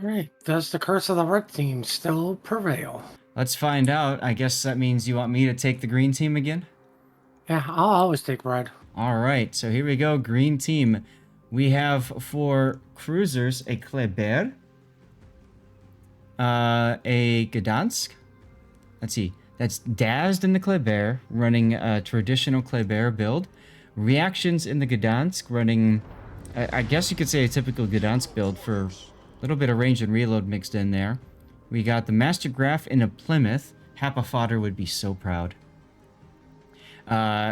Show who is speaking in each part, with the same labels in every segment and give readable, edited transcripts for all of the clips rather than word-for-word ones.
Speaker 1: All right. Does the curse of the red team still prevail?
Speaker 2: Let's find out. I guess that means you want me to take the green team again?
Speaker 1: Yeah, I'll always take red.
Speaker 2: All right, so here we go. Green team. We have for cruisers a Kleber, a Gdansk. Let's see. That's Dazd in the Kleber, running a traditional Kleber build. Reactions in the Gdansk, running, I guess you could say a typical Gdansk build for a little bit of range and reload mixed in there. We got the Master Graph in a Plymouth. Happa Fodder would be so proud.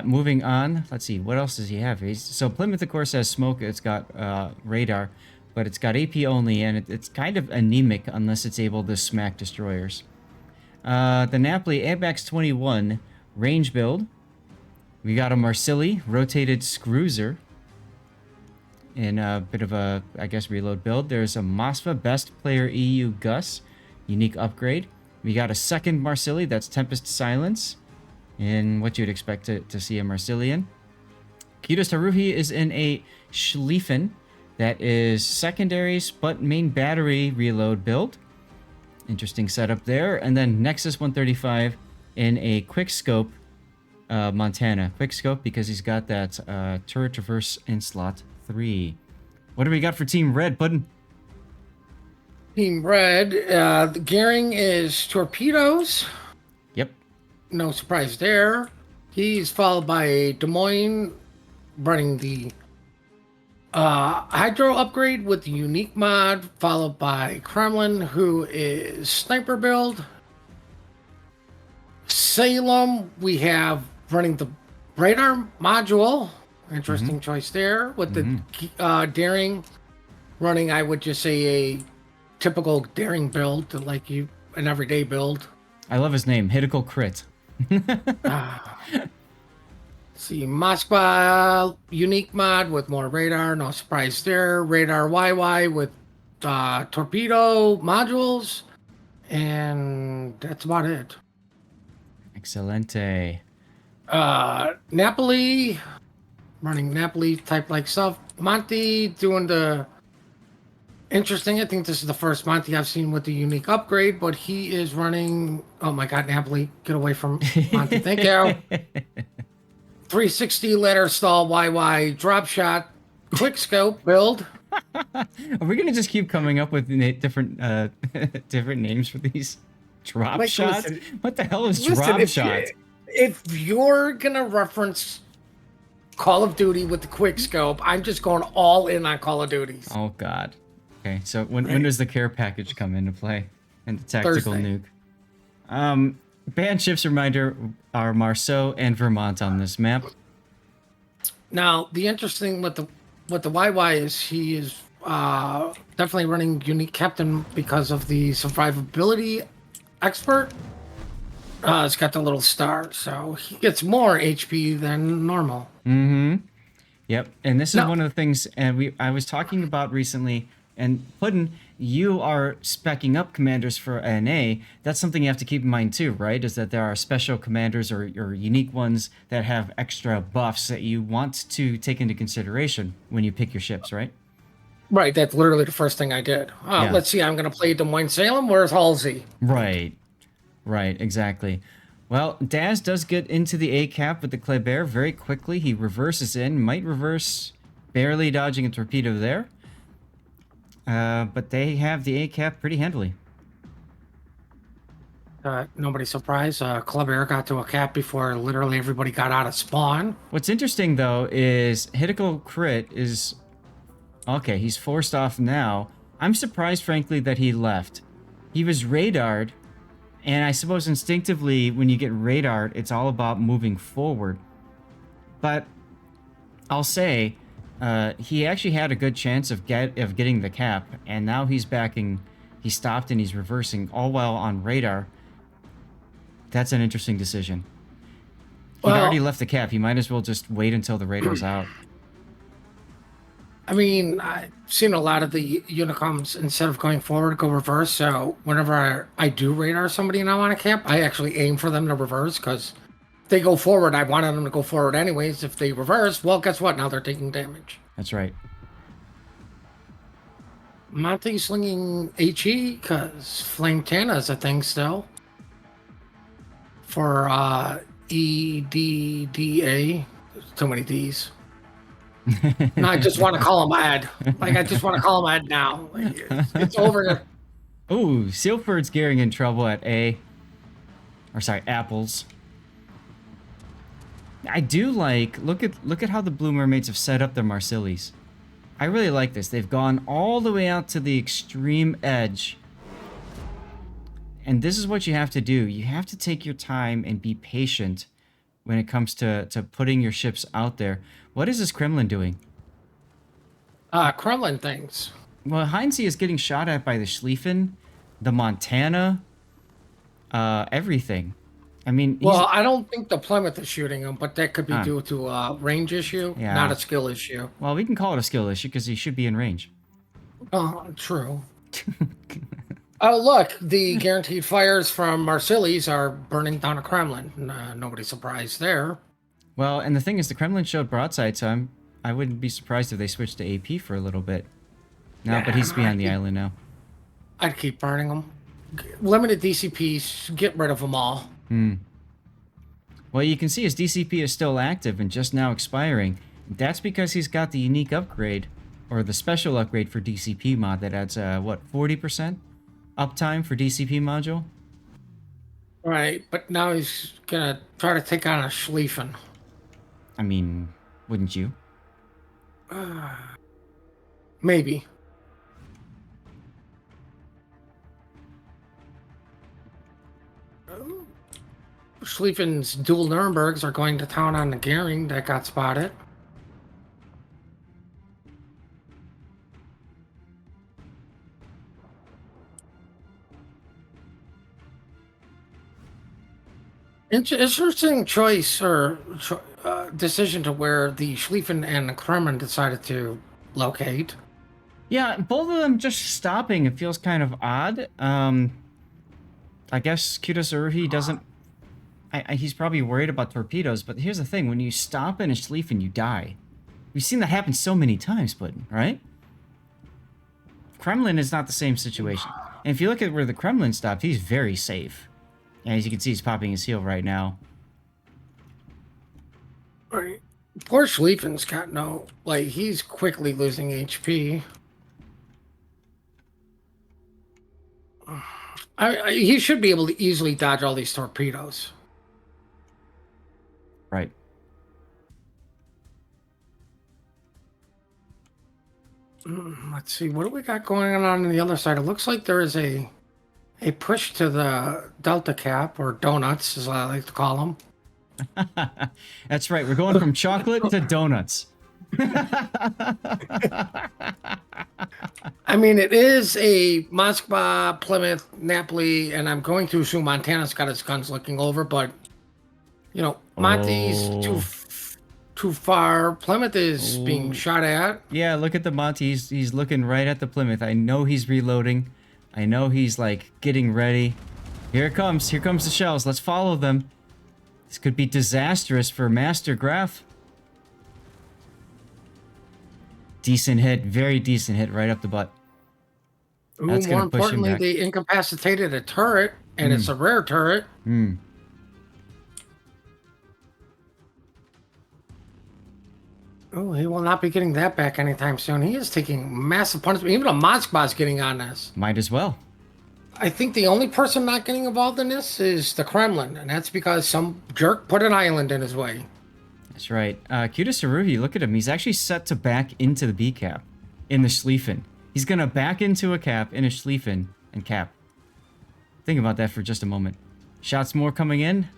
Speaker 2: Moving on, let's see, what else does he have? So Plymouth, of course, has smoke. It's got radar, but it's got AP only, and it's kind of anemic unless it's able to smack destroyers. The Napoli ABAX 21 range build. We got a Marsili rotated Scruiser in a bit of a, I guess, reload build. There's a Mosfa Best Player EU Gus, unique upgrade. We got a second Marsili, that's Tempest Silence, in what you'd expect to see a Marsilian. Kidos Taruhi is in a Schlieffen, that is secondaries but main battery reload build. Interesting setup there. And then Nexus 135 in a Quickscope Montana. Quickscope because he's got that turret traverse in slot 3. What do we got for Team Red, Puddin'?
Speaker 1: Team red, the gearing is torpedoes.
Speaker 2: Yep.
Speaker 1: No surprise there. He's followed by Des Moines running the Hydro upgrade with the unique mod, followed by Kremlin, who is sniper build. Salem, we have running the radar module. Interesting choice there. With the daring running, I would just say a typical daring build, like an everyday build.
Speaker 2: I love his name, Hitical Crit.
Speaker 1: See, Moskva unique mod with more radar, no surprise there. Radar YY with torpedo modules, and that's about it.
Speaker 2: Excelente.
Speaker 1: Napoli, running Napoli type like stuff. Monty doing the interesting. I think this is the first Monty I've seen with the unique upgrade, but he is running. Oh my God, Napoli, get away from Monty. Thank you. 360 letter stall YY drop shot quick scope build.
Speaker 2: Are we gonna just keep coming up with different different names for these drop shots? Listen, what the hell is drop shot?
Speaker 1: If you're gonna reference Call of Duty with the quick scope, I'm just going all in on Call of Duties.
Speaker 2: Oh God. Okay, so when does the care package come into play and the tactical
Speaker 1: Thursday.
Speaker 2: nuke? Band ships reminder are Marceau and Vermont on this map.
Speaker 1: Now, the interesting with the YY is he is definitely running unique captain because of the survivability expert. It's got the little star, so he gets more HP than normal.
Speaker 2: Yep, and this is one of the things I was talking about recently. And Puddin', you are speccing up commanders for NA. That's something you have to keep in mind too, right? Is that there are special commanders or unique ones that have extra buffs that you want to take into consideration when you pick your ships, right?
Speaker 1: Right, that's literally the first thing I did. Yeah. Let's see, I'm going to play Des Moines Salem. Where's Halsey?
Speaker 2: Right, exactly. Well, Daz does get into the A-cap with the Kleber very quickly. He reverses in, might reverse, barely dodging a torpedo there. But they have the A-cap pretty handily.
Speaker 1: Nobody's surprised. Club Air got to a cap before literally everybody got out of spawn.
Speaker 2: What's interesting, though, is Hitical Crit is... Okay, he's forced off now. I'm surprised, frankly, that he left. He was radared, and I suppose instinctively, when you get radared, it's all about moving forward. But I'll say... he actually had a good chance of getting the cap, and now he's backing. He stopped and he's reversing, all while on radar. That's an interesting decision. He'd already left the cap. He might as well just wait until the radar's out.
Speaker 1: I mean, I've seen a lot of the Unicoms, instead of going forward, go reverse. So whenever I do radar somebody now on a cap, I actually aim for them to reverse, because they go forward, I wanted them to go forward anyways. If they reverse, well, guess what? Now they're taking damage.
Speaker 2: That's right.
Speaker 1: Monty slinging HE because Flame Tana is a thing still for EDDA. There's too many D's. No, I just want to call him Ed. Like I just want to call him Ed now. Like, it's over.
Speaker 2: Ooh, Sealford's gearing in trouble at A. Or sorry, Apples. I do like look at how the Blue Mermaids have set up their Marsilles. I really like this. They've gone all the way out to the extreme edge. And this is what you have to do. You have to take your time and be patient when it comes to putting your ships out there. What is this Kremlin doing?
Speaker 1: Kremlin things.
Speaker 2: Well, Heinze is getting shot at by the Schlieffen, the Montana, everything. I mean,
Speaker 1: Well, I don't think the Plymouth is shooting him, but that could be
Speaker 2: Ah.
Speaker 1: due to a range issue,
Speaker 2: Yeah.
Speaker 1: not a skill issue.
Speaker 2: well, we can call it a skill issue because he should be in range.
Speaker 1: Oh, true. Oh, look, the guaranteed fires from Marsilis are burning down a Kremlin. Nobody's surprised there.
Speaker 2: Well, and the thing is, the Kremlin showed broadside, so I wouldn't be surprised if they switched to AP for a little bit. No,
Speaker 1: Yeah,
Speaker 2: but he's behind the island now.
Speaker 1: I'd keep burning them. Limited DCPs, get rid of them all.
Speaker 2: Well, you can see his DCP is still active and just now expiring. That's because he's got the unique upgrade, or the special upgrade for DCP mod that adds, what, 40% uptime for DCP module?
Speaker 1: Right, but now he's gonna try to take on a Schlieffen.
Speaker 2: I mean, wouldn't you?
Speaker 1: Maybe. Schlieffen's dual Nurembergs are going to town on the Gehring that got spotted. Interesting choice or decision to where the Schlieffen and the Kremlin decided to locate.
Speaker 2: Yeah, both of them just stopping, it feels kind of odd. I guess Kudos doesn't... he's probably worried about torpedoes, but here's the thing. When you stop in a Schlieffen, you die. We've seen that happen so many times, Putin, right? Kremlin is not the same situation. And if you look at where the Kremlin stopped, he's very safe. And as you can see, he's popping his heel right now.
Speaker 1: Right. Poor Schlieffen's got no... Like, he's quickly losing HP. He should be able to easily dodge all these torpedoes.
Speaker 2: Right.
Speaker 1: Let's see, what do we got going on the other side? It looks like there is a push to the Delta Cap, or donuts, as I like to call them.
Speaker 2: That's right. We're going from chocolate to donuts.
Speaker 1: I mean, it is a Moskva, Plymouth, Napoli, and I'm going to assume Montana's got its guns looking over, but, you know, Monty's too far. Plymouth is being shot at.
Speaker 2: Yeah, look at the Monty. He's looking right at the Plymouth. I know he's reloading. I know he's, like, getting ready. Here it comes. Here comes the shells. Let's follow them. This could be disastrous for Master Graf. Decent hit. Very decent hit right up the butt. That's
Speaker 1: More
Speaker 2: gonna push him
Speaker 1: importantly,
Speaker 2: back.
Speaker 1: they incapacitated a turret, and it's a rare turret. Oh, he will not be getting that back anytime soon. He is taking massive punishment. Even a Moskva's getting on this.
Speaker 2: Might as well.
Speaker 1: I think the only person not getting involved in this is the Kremlin, and that's because some jerk put an island in his way.
Speaker 2: That's right. Kudos Saruhi, look at him. He's actually set to back into the B cap in the Schlieffen. He's going to back into a cap in a Schlieffen and cap. Think about that for just a moment. Shots more coming in.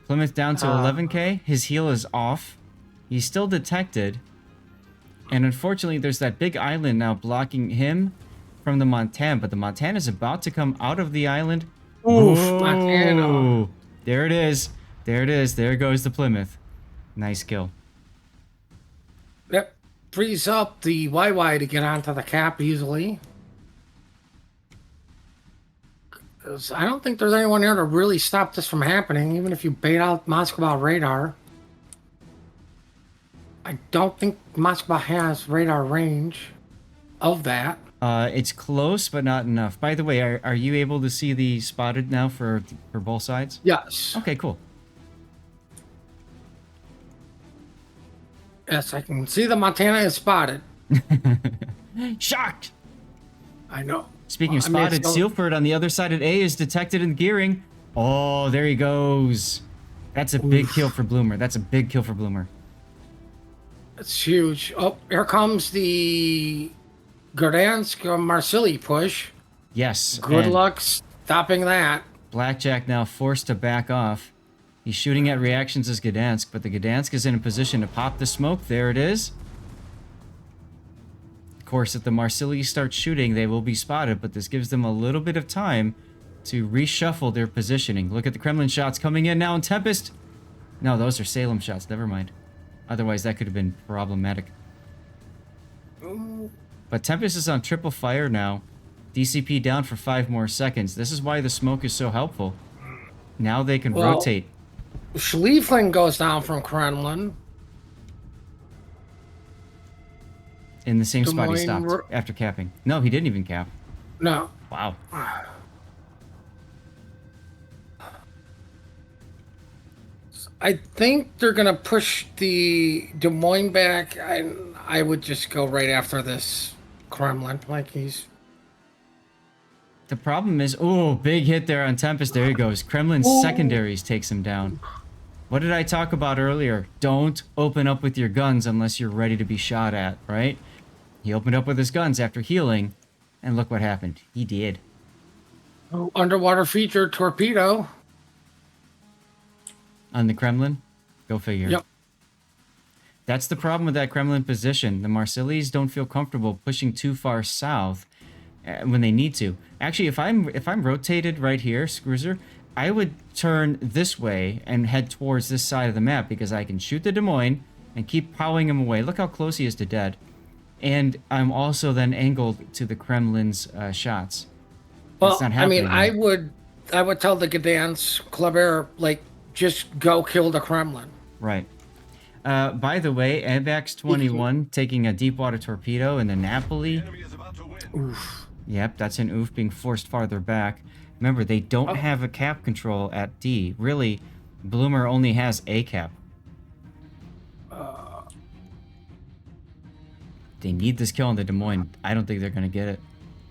Speaker 2: Plymouth down to 11k. His heel is off. He's still detected. And unfortunately, there's that big island now blocking him from the Montana. But the Montana is about to come out of the island.
Speaker 1: Oof,
Speaker 2: Whoa.
Speaker 1: Montana.
Speaker 2: There it is. There it is. There goes the Plymouth. Nice kill.
Speaker 1: Yep. Frees up the YY to get onto the cap easily. 'Cause I don't think there's anyone there to really stop this from happening, even if you bait out Moskva radar. I don't think Moskva has radar range of that.
Speaker 2: It's close, but not enough. By the way, are you able to see the spotted now for both sides?
Speaker 1: Yes.
Speaker 2: Okay, cool.
Speaker 1: Yes, I can see the Montana is spotted.
Speaker 2: Shocked!
Speaker 1: I know.
Speaker 2: Speaking of
Speaker 1: I mean,
Speaker 2: spotted,
Speaker 1: so-
Speaker 2: Sealford on the other side at A is detected in gearing. Oh, there he goes. That's a big kill for BLUMR. That's a big kill for BLUMR.
Speaker 1: It's huge. Oh, here comes the Gdansk Marsilli push.
Speaker 2: Yes.
Speaker 1: Good
Speaker 2: and
Speaker 1: luck stopping that.
Speaker 2: Blackjack now forced to back off. He's shooting at reactions as Gdansk, but the Gdansk is in a position to pop the smoke. There it is. Of course, if the Marsilli start shooting, they will be spotted, but this gives them a little bit of time to reshuffle their positioning. Look at the Kremlin shots coming in now in Tempest. No, those are Salem shots. Never mind. Otherwise, that could have been problematic. But Tempest is on triple fire now. DCP down for 5 more seconds. This is why the smoke is so helpful. Now they can rotate.
Speaker 1: Schliefling goes down from Kremlin.
Speaker 2: In the same spot he
Speaker 1: Des Moines
Speaker 2: stopped after capping. No, he didn't even cap.
Speaker 1: No.
Speaker 2: Wow.
Speaker 1: I think they're going to push the Des Moines back. I would just go right after this Kremlin. Like he's...
Speaker 2: The problem is, oh, big hit there on Tempest. There he goes. Kremlin's secondaries takes him down. What did I talk about earlier? Don't open up with your guns unless you're ready to be shot at, right? He opened up with his guns after healing, and look what happened. He did.
Speaker 1: Oh, underwater feature torpedo.
Speaker 2: On the Kremlin? Go figure.
Speaker 1: Yep.
Speaker 2: That's the problem with that Kremlin position. The Marsilis don't feel comfortable pushing too far south when they need to. Actually, if I'm rotated right here, Scruiser, I would turn this way and head towards this side of the map because I can shoot the Des Moines and keep powering him away. Look how close he is to dead. And I'm also then angled to the Kremlin's shots.
Speaker 1: Well,
Speaker 2: That's not
Speaker 1: I mean,
Speaker 2: happening.
Speaker 1: I would tell the Gdansk Club Air, like, just go kill the Kremlin.
Speaker 2: Right. By the way, Abax 21 taking a deep water torpedo in the Napoli.
Speaker 1: Oof.
Speaker 2: Yep, that's an oof being forced farther back. Remember, they don't have a cap control at D. Really, BLUMR only has a cap. They need this kill on the Des Moines. I don't think they're going to get it.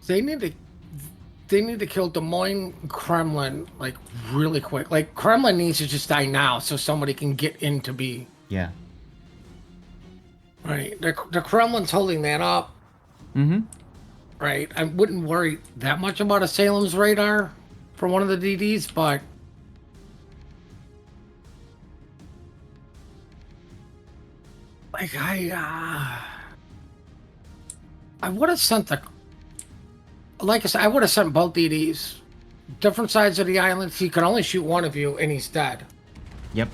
Speaker 1: They need to kill Des Moines Kremlin, like, really quick. Like, Kremlin needs to just die now so somebody can get into B.
Speaker 2: Yeah.
Speaker 1: Right. The Kremlin's holding that up.
Speaker 2: Mm-hmm.
Speaker 1: Right. I wouldn't worry that much about a Salem's radar for one of the DDs, but like I would have sent like I said, I would have sent both DDs. Different sides of the island. He could only shoot one of you and he's dead.
Speaker 2: Yep.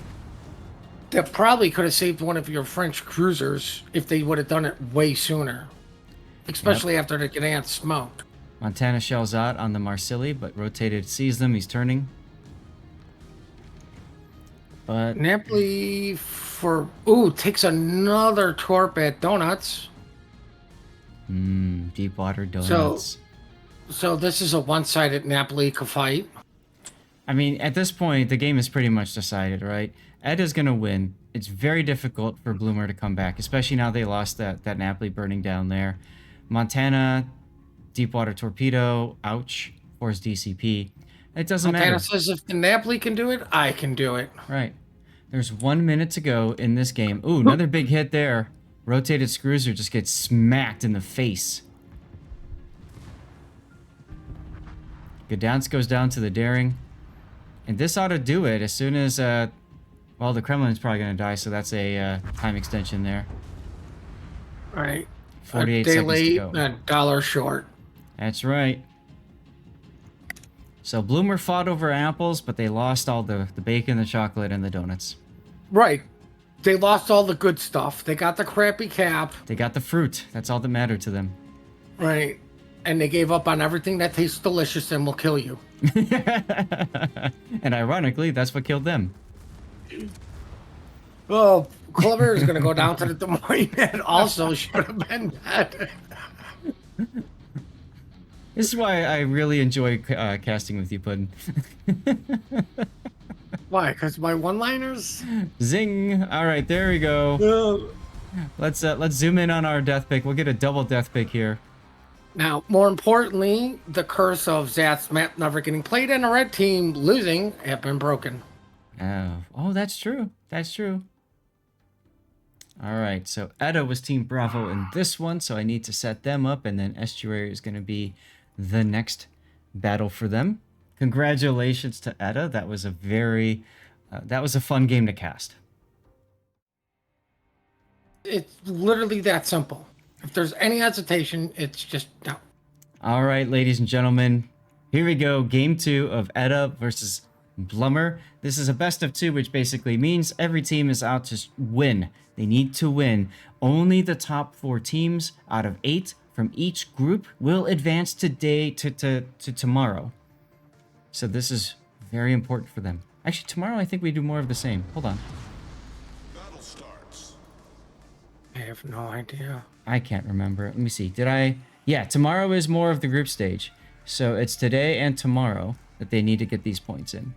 Speaker 1: That probably could have saved one of your French cruisers if they would have done it way sooner. Especially after the Gdansk smoked.
Speaker 2: Montana shells out on the Marsilli, but rotated sees them. He's turning. But
Speaker 1: Napoli takes another torp at Donuts.
Speaker 2: deep water donuts.
Speaker 1: So this is a one-sided Napoli fight.
Speaker 2: I mean, at this point, the game is pretty much decided, right? EDDA's going to win. It's very difficult for BLUMR to come back, especially now they lost that Napoli burning down there. Montana, Deepwater Torpedo, ouch, force DCP. It doesn't
Speaker 1: Montana
Speaker 2: matter.
Speaker 1: says if the Napoli can do it, I can do it.
Speaker 2: Right. There's 1 minute to go in this game. Ooh, another big hit there. Rotated Scruiser just gets smacked in the face. Gdansk goes down to the Daring. And this ought to do it as soon as, well, the Kremlin's probably going to die, so that's a time extension there.
Speaker 1: All right.
Speaker 2: 48
Speaker 1: a day
Speaker 2: seconds
Speaker 1: late,
Speaker 2: to go.
Speaker 1: a dollar short.
Speaker 2: That's right. So BLUMR fought over apples, but they lost all the bacon, the chocolate, and the donuts.
Speaker 1: Right. They lost all the good stuff. They got the crappy cap.
Speaker 2: They got the fruit. That's all that mattered to them.
Speaker 1: Right. And they gave up on everything that tastes delicious and will kill you.
Speaker 2: And ironically, that's what killed them.
Speaker 1: Oh, Clover is going to go down to the Des Moines and also should have been dead.
Speaker 2: This is why I really enjoy casting with you, Puddin.
Speaker 1: Why? Because my one-liners?
Speaker 2: Zing! All right, there we go.
Speaker 1: No.
Speaker 2: Let's zoom in on our death pick. We'll get a double death pick here.
Speaker 1: Now, more importantly, the curse of Zat's map never getting played and a red team losing have been broken.
Speaker 2: Oh, that's true. That's true. All right, so EDDA was Team Bravo in this one, so I need to set them up, and then Estuary is going to be the next battle for them. Congratulations to EDDA. That was a very, that was a fun game to cast.
Speaker 1: It's literally that simple. If there's any hesitation, it's just no.
Speaker 2: All right, ladies and gentlemen, here we go. Game 2 of EDDA versus BLUMR. This is a best of 2, which basically means every team is out to win. They need to win. Only the top 4 teams out of 8 from each group will advance today to tomorrow. So this is very important for them. Actually, tomorrow I think we do more of the same. Hold on.
Speaker 3: Battle starts.
Speaker 1: I have no idea.
Speaker 2: I can't remember. Let me see. Did I? Yeah, tomorrow is more of the group stage. So it's today and tomorrow that they need to get these points in.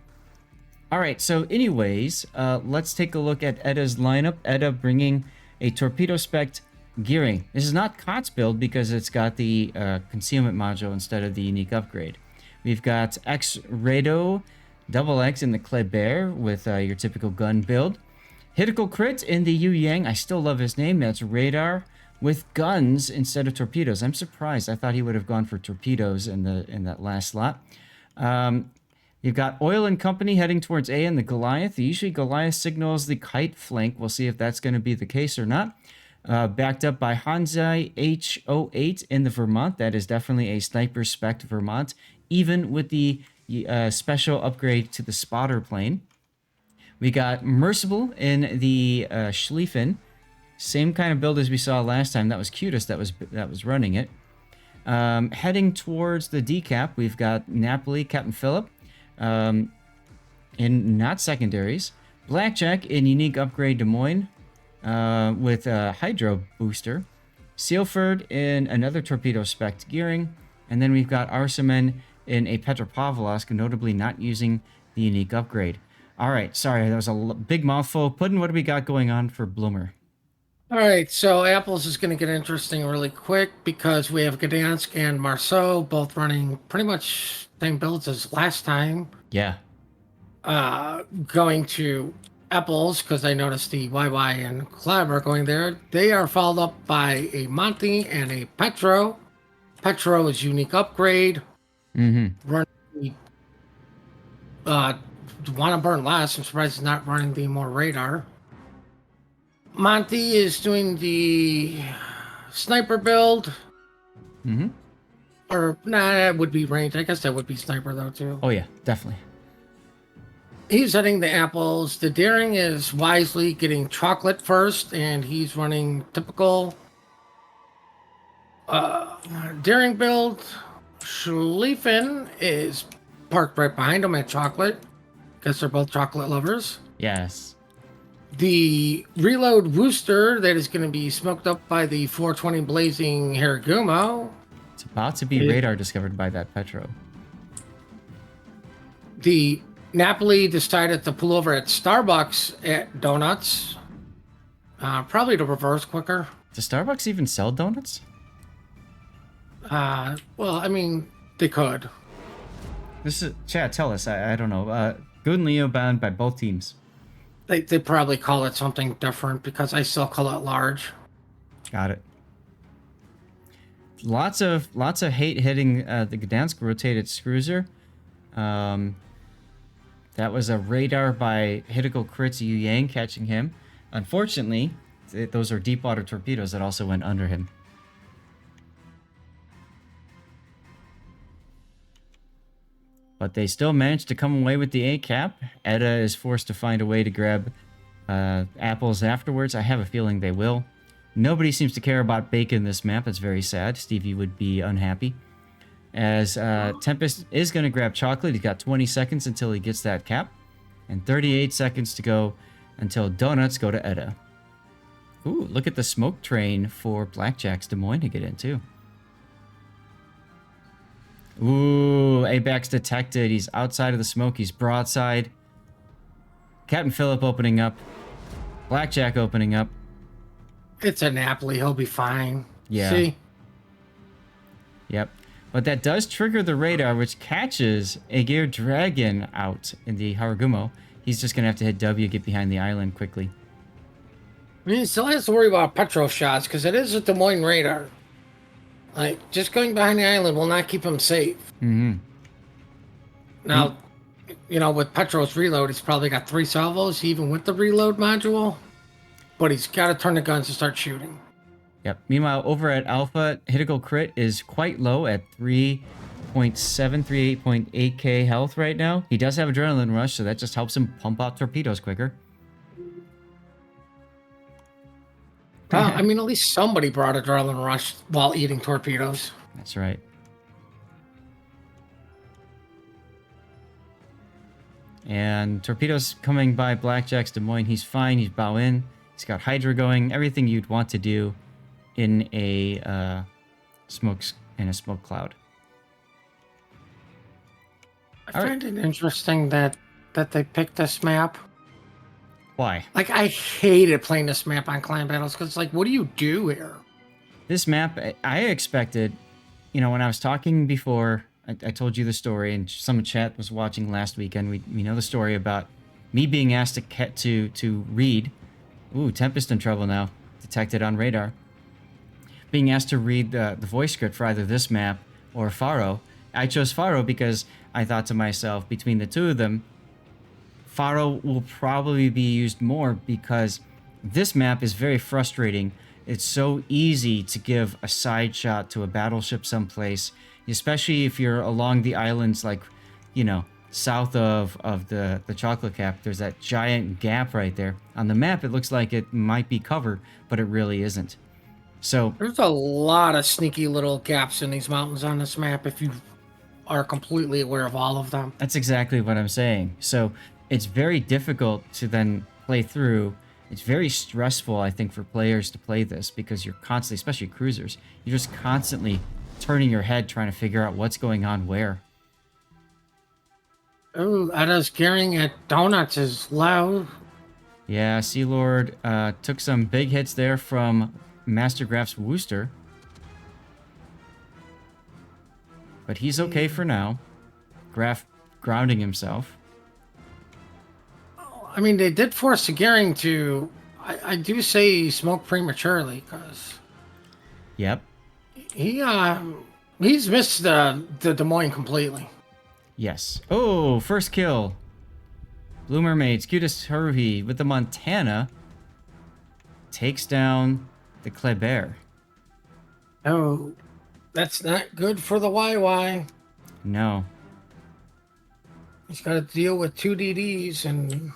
Speaker 2: All right, so anyways, let's take a look at EDDA's lineup. EDDA bringing a torpedo spec gearing. This is not COTS build because it's got the concealment module instead of the unique upgrade. We've got X-Rado double X in the Kleber with your typical gun build. Critical crit in the Yu Yang. I still love his name. That's radar with guns instead of torpedoes. I'm surprised. I thought he would have gone for torpedoes in that last slot. You've got Oil and Company heading towards A in the Goliath. Usually Goliath signals the kite flank. We'll see if that's going to be the case or not. Backed up by Hanzai H08 in the Vermont. That is definitely a sniper spec Vermont, even with the special upgrade to the spotter plane. We got Mercible in the Schlieffen. Same kind of build as we saw last time. That was Cutest that was running it. Heading towards the decap, we've got Napoli, Captain Phillip, in not secondaries. Blackjack in unique upgrade Des Moines with a hydro booster. Sealford in another torpedo spec gearing. And then we've got Arsamen in a Petropavlovsk, notably not using the unique upgrade. All right, sorry, that was a big mouthful. Puddin', what do we got going on for BLUMR?
Speaker 1: All right, so Apples is going to get interesting really quick because we have Gdansk and Marceau both running pretty much same builds as last time.
Speaker 2: Yeah.
Speaker 1: Going to Apples because I noticed the YY and Collab are going there. They are followed up by a Monty and a Petro. Petro is unique upgrade.
Speaker 2: Mm-hmm.
Speaker 1: Running want to burn less. I'm surprised he's not running the more radar. Monty is doing the sniper build.
Speaker 2: Mm-hmm.
Speaker 1: Or, nah, that would be range. I guess that would be sniper, though, too.
Speaker 2: Oh, yeah, definitely.
Speaker 1: He's hitting the apples. The daring is wisely getting chocolate first, and he's running typical daring build. Schlieffen is parked right behind him at chocolate. Guess they're both chocolate lovers.
Speaker 2: Yes.
Speaker 1: The reload Wooster that is going to be smoked up by the 420 Blazing Haragumo.
Speaker 2: It's about to be radar discovered by that Petro.
Speaker 1: The Napoli decided to pull over at Starbucks at Donuts. Probably to reverse quicker.
Speaker 2: Does Starbucks even sell donuts?
Speaker 1: Well, I mean, they could.
Speaker 2: This is chat. Tell us. I don't know. Good and Leo banned by both teams.
Speaker 1: They probably call it something different because I still call it large.
Speaker 2: Got it. Lots of hate hitting the Gdansk rotated cruiser. That was a radar by Hideko Crits Yu Yang catching him. Unfortunately, those are deep water torpedoes that also went under him. But they still managed to come away with the A cap. EDDA is forced to find a way to grab apples afterwards. I have a feeling they will. Nobody seems to care about bacon this map. It's very sad. Stevie would be unhappy. As Tempest is going to grab chocolate. He's got 20 seconds until he gets that cap. And 38 seconds to go until donuts go to EDDA. Ooh, look at the smoke train for Blackjack's Des Moines to get in, too. Ooh, ABAC's detected. He's outside of the smoke. He's broadside. Captain Phillip opening up. Blackjack opening up.
Speaker 1: It's a Napoli. He'll be fine.
Speaker 2: Yeah.
Speaker 1: See?
Speaker 2: Yep. But that does trigger the radar, which catches a Gear Dragon out in the Haragumo. He's just going to have to hit W, get behind the island quickly.
Speaker 1: I mean, he still has to worry about petrol shots because it is a Des Moines radar. Like, just going behind the island will not keep him safe.
Speaker 2: Mm-hmm.
Speaker 1: Now, you know, with Petro's reload, he's probably got 3 salvos, even with the reload module. But he's got to turn the guns and start shooting.
Speaker 2: Yep. Meanwhile, over at Alpha, Critical Crit is quite low at 38.8k health right now. He does have Adrenaline Rush, so that just helps him pump out torpedoes quicker.
Speaker 1: I mean, at least somebody brought Adrenaline Rush while eating torpedoes.
Speaker 2: That's right. And torpedoes coming by Blackjack's Des Moines. He's fine. He's bow in. He's got Hydra going. Everything you'd want to do in a smoke cloud.
Speaker 1: I find it interesting that they picked this map.
Speaker 2: Why?
Speaker 1: Like, I hated playing this map on clan battles because, like, what do you do here?
Speaker 2: This map, I expected, you know, when I was talking before, I told you the story, and some chat was watching last weekend. We know the story about me being asked to read. Ooh, Tempest in trouble now. Detected on radar. Being asked to read the voice script for either this map or Faroe. I chose Faroe because I thought to myself, between the two of them, Faroe will probably be used more because this map is very frustrating. It's so easy to give a side shot to a battleship someplace, especially if you're along the islands, like, you know, south of the chocolate cap. There's that giant gap right there. On the map, it looks like it might be cover, but it really isn't. So
Speaker 1: There's a lot of sneaky little gaps in these mountains on this map if you are completely aware of all of them.
Speaker 2: that's exactly what I'm saying. So it's very difficult to then play through. It's very stressful, I think, for players to play this because you're constantly, especially cruisers, you're just constantly turning your head trying to figure out what's going on where.
Speaker 1: Oh, Edda's gearing at donuts is low.
Speaker 2: Yeah, Sea Lord took some big hits there from Master Graf's Wooster. But he's okay for now. Graf grounding himself.
Speaker 1: I mean, they did force the gearing to... I do say he smoked prematurely because
Speaker 2: Yep.
Speaker 1: he's missed the Des Moines completely.
Speaker 2: Yes. Oh, first kill. Blue Mermaid, Scutus Haruhi with the Montana takes down the Kleber.
Speaker 1: Oh, that's not good for the YY.
Speaker 2: No.
Speaker 1: He's got to deal with 2 DDs and...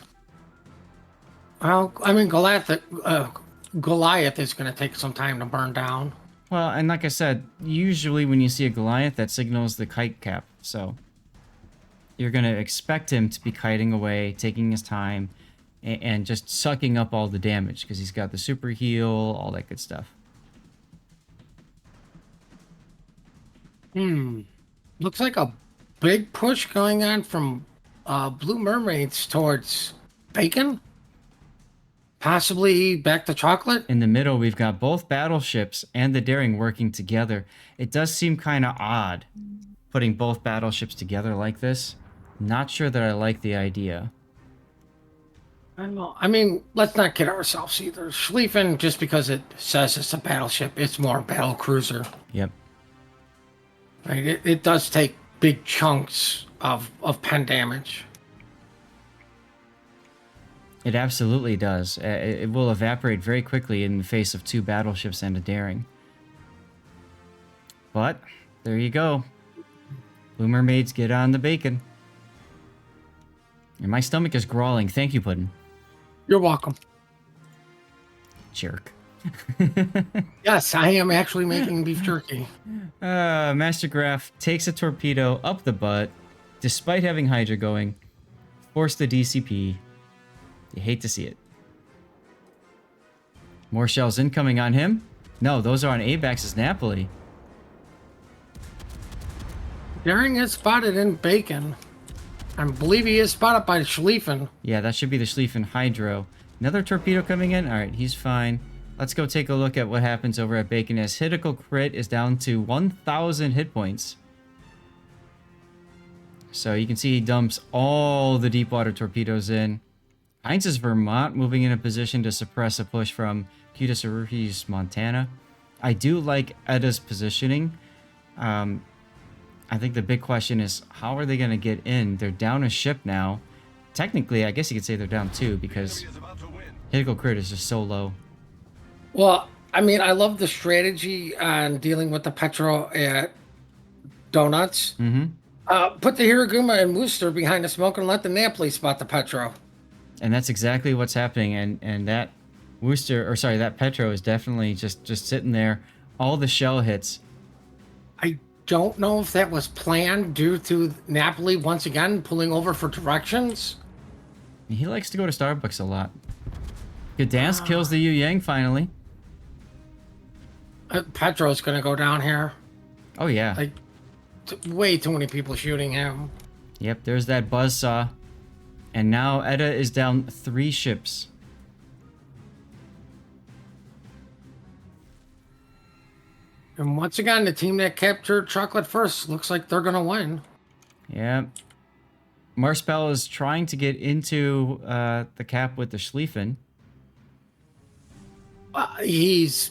Speaker 1: Well, I mean, Goliath is going to take some time to burn down.
Speaker 2: Well, and like I said, usually when you see a Goliath, that signals the kite cap. So you're going to expect him to be kiting away, taking his time, and just sucking up all the damage because he's got the super heal, all that good stuff.
Speaker 1: Looks like a big push going on from Blue Mermaids towards Bacon. Possibly back to chocolate.
Speaker 2: In the middle, we've got both battleships and the Daring working together. It does seem kind of odd putting both battleships together like this. Not sure that I like the idea.
Speaker 1: I don't know. I mean, let's not kid ourselves either. Schlieffen, just because it says it's a battleship, it's more a battle cruiser.
Speaker 2: Yep.
Speaker 1: Right? It does take big chunks of pen damage.
Speaker 2: It absolutely does. It will evaporate very quickly in the face of 2 battleships and a Daring. But, there you go. Blue Mermaids get on the bacon. And my stomach is growling. Thank you, Puddin'.
Speaker 1: You're welcome.
Speaker 2: Jerk.
Speaker 1: Yes, I am actually making beef jerky.
Speaker 2: Master Graf takes a torpedo up the butt, despite having Hydra going. Force the DCP. You hate to see it. More shells incoming on him. No, those are on ABAX's Napoli.
Speaker 1: Daring is spotted in Bacon. I believe he is spotted by Schlieffen.
Speaker 2: Yeah, that should be the Schlieffen Hydro. Another torpedo coming in. All right, he's fine. Let's go take a look at what happens over at Bacon as critical crit is down to 1,000 hit points. So you can see he dumps all the deep water torpedoes in. Heinz's Vermont moving in a position to suppress a push from Kutasaruki's Montana. I do like EDDA's positioning. I think the big question is, how are they going to get in? They're down a ship now. Technically, I guess you could say they're down two because critical crit is just so low.
Speaker 1: Well, I mean, I love the strategy on dealing with the Petro at Donuts.
Speaker 2: Mm-hmm.
Speaker 1: Put the Hiraguma and Wooster behind the smoke and let the Napoli spot the Petro.
Speaker 2: And that's exactly what's happening. And that that Petro is definitely just sitting there. All the shell hits.
Speaker 1: I don't know if that was planned due to Napoli once again pulling over for directions.
Speaker 2: He likes to go to Starbucks a lot. Gdansk kills the Yu Yang finally.
Speaker 1: Petro's gonna go down here.
Speaker 2: Oh yeah.
Speaker 1: Like, way too many people shooting him.
Speaker 2: Yep, there's that buzzsaw. And now EDDA is down 3 ships.
Speaker 1: And once again, the team that captured Chocolate first looks like they're gonna win.
Speaker 2: Yep. Marspel is trying to get into the cap with the Schlieffen.
Speaker 1: He's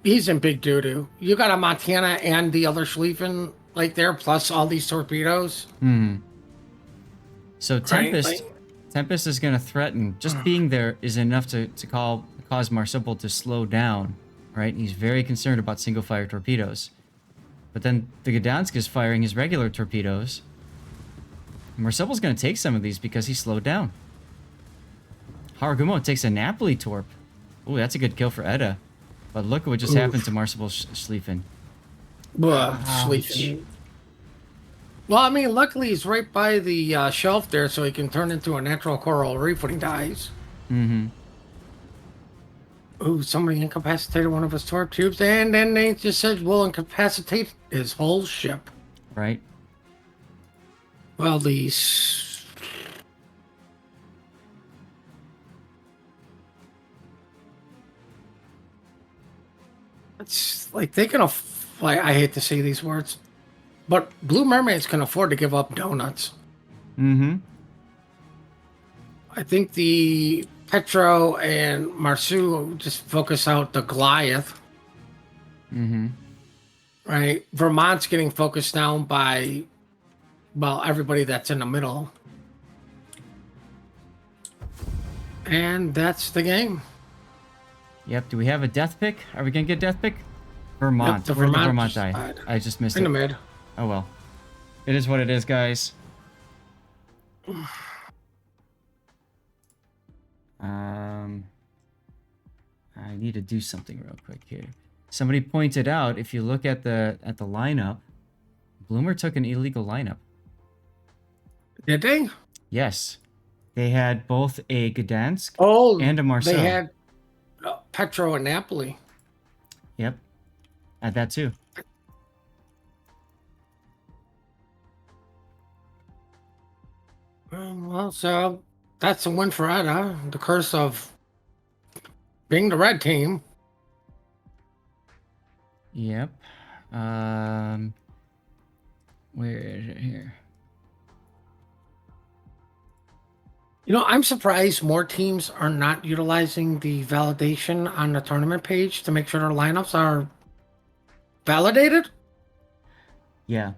Speaker 1: in big doo-doo. You got a Montana and the other Schlieffen like there, plus all these torpedoes.
Speaker 2: Hmm. So Tempest,
Speaker 1: Right,
Speaker 2: Tempest is going to threaten. Just being there is enough to cause Marsupial to slow down, right? He's very concerned about single-fire torpedoes. But then the Gdansk is firing his regular torpedoes. Marsupial's going to take some of these because he slowed down. Haragumo takes a Napoli torp. Ooh, that's a good kill for EDDA. But look at what just happened to Marsupial Schlieffen.
Speaker 1: Schlieffen. Well, I mean, luckily he's right by the shelf there, so he can turn into a natural coral reef when he dies.
Speaker 2: Mm-hmm.
Speaker 1: Ooh, somebody incapacitated one of his torp tubes, and then they just said, we'll incapacitate his whole ship.
Speaker 2: Right.
Speaker 1: Well, these... It's like they can like, I hate to say these words, but Blue Mermaids can afford to give up donuts.
Speaker 2: Mm-hmm.
Speaker 1: I think the Petro and Marsu just focus out the Goliath.
Speaker 2: Mm-hmm.
Speaker 1: Right? Vermont's getting focused down by, well, everybody that's in the middle. And that's the game.
Speaker 2: Yep. Do we have a death pick? Are we going to get death pick? Vermont.
Speaker 1: Yep, the
Speaker 2: Where did
Speaker 1: Vermont
Speaker 2: Vermont
Speaker 1: just
Speaker 2: die?
Speaker 1: died.
Speaker 2: I just missed
Speaker 1: In
Speaker 2: it.
Speaker 1: the mid.
Speaker 2: Oh, well. It is what it is, guys. I need to do something real quick here. Somebody pointed out, if you look at the lineup, BLUMR took an illegal lineup.
Speaker 1: Did they?
Speaker 2: Yes. They had both a Gdansk and a Marcel.
Speaker 1: They had Petro and Napoli.
Speaker 2: Yep. At that too.
Speaker 1: Well, so that's a win for EDDA. The curse of being the red team.
Speaker 2: Yep. Where is it here?
Speaker 1: You know, I'm surprised more teams are not utilizing the validation on the tournament page to make sure their lineups are validated.
Speaker 2: Yeah.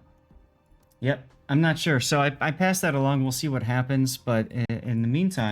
Speaker 2: Yep. I'm not sure. So I passed that along. We'll see what happens. But in the meantime,